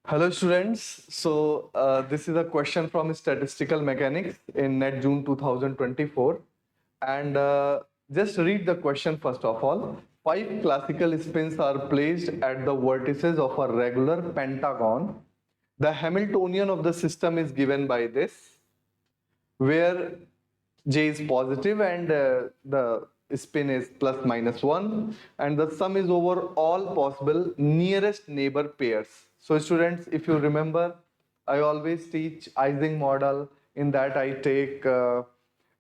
Hello students, this is a question from Statistical Mechanics in NET June 2024 and just read the question first of all. 5 classical spins are placed at the vertices of a regular pentagon. The Hamiltonian of the system is given by this, where J is positive and the spin is plus minus 1 and the sum is over all possible nearest neighbor pairs. So students, if you remember, I always teach Ising model. In that I take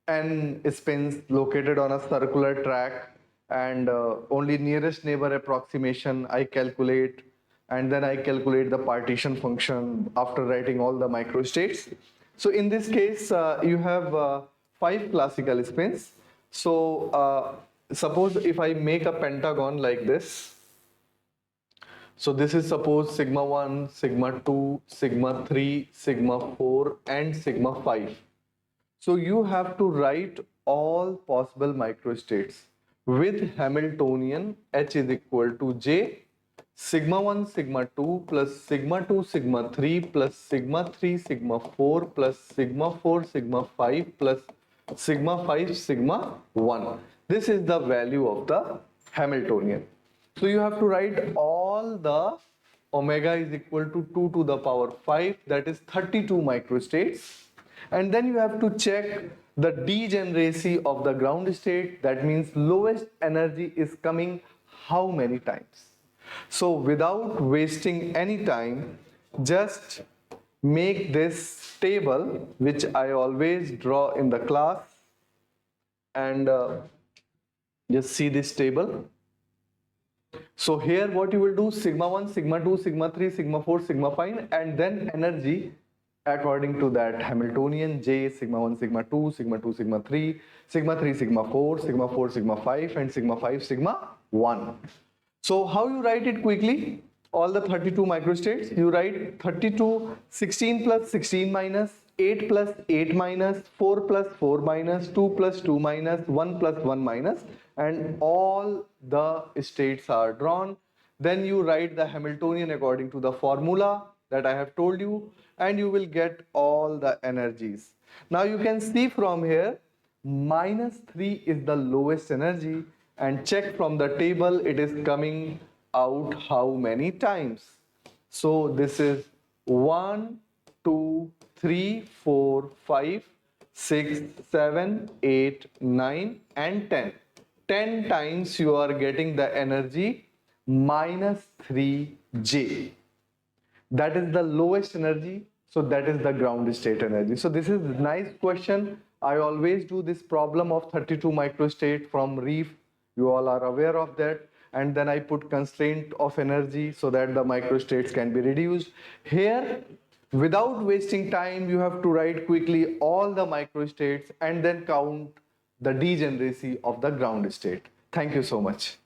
n spins located on a circular track and only nearest neighbor approximation I calculate, and then I calculate the partition function after writing all the microstates. So in this case, you have 5 classical spins. So suppose if I make a pentagon like this. So this is suppose sigma 1, sigma 2, sigma 3, sigma 4 and sigma 5. So you have to write all possible microstates with Hamiltonian H is equal to J sigma 1 sigma 2 plus sigma 2 sigma 3 plus sigma 3 sigma 4 plus sigma 4 sigma 5 plus sigma 5 sigma 1. This is the value of the Hamiltonian. So you have to write all the omega is equal to 2 to the power 5, that is 32 microstates, and then you have to check the degeneracy of the ground state. That means lowest energy is coming how many times. So without wasting any time, just make this table which I always draw in the class, and just see this table. So here what you will do, sigma 1, sigma 2, sigma 3, sigma 4, sigma 5, and then energy according to that Hamiltonian J, sigma 1, sigma 2, sigma 2, sigma 3, sigma 3, sigma 4, sigma 4, sigma 5 and sigma 5, sigma 1. So how you write it quickly? All the 32 microstates, you write 32, 16 plus 16 minus, 8 plus 8 minus, 4 plus 4 minus, 2 plus 2 minus, 1 plus 1 minus, and all the states are drawn. Then you write the Hamiltonian according to the formula that I have told you, and you will get all the energies. Now you can see from here, minus 3 is the lowest energy, and check from the table it is coming out how many times. So this is 1, 2, 3, 4, 5, 6, 7, 8, 9 and 10. 10 times you are getting the energy minus 3J. That is the lowest energy, so that is the ground state energy. So this is a nice question. I always do this problem of 32 microstate from reef. You all are aware of that. And then I put constraint of energy so that the microstates can be reduced. Here, without wasting time, you have to write quickly all the microstates and then count the degeneracy of the ground state. Thank you so much.